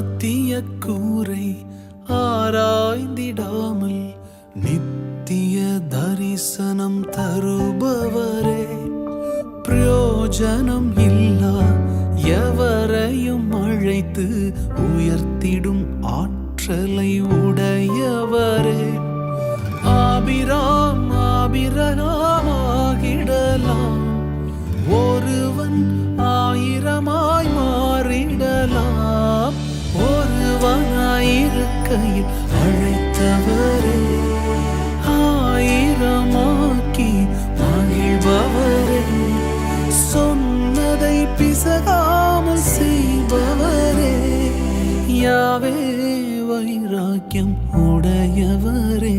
சாத்திய கூரை ஆராய்ந்திடாமல் நித்திய தரிசனம் தருபவரே, பிரயோஜனம் இல்லா எவரையும் அழைத்து உயர்த்திடும் ஆற்றலை உடையவரே, ஆபிரகாமாகிடலாம், ஒருவன் 1000 மாறிடலாம், ஒருவனாயிருக்கையில் அழைத்தவரே, 1000 மகிழ்பவரே, சொன்னதை பிசகாமல் செய்பவரே, யாவே வைராக்கியம் உடையவரே.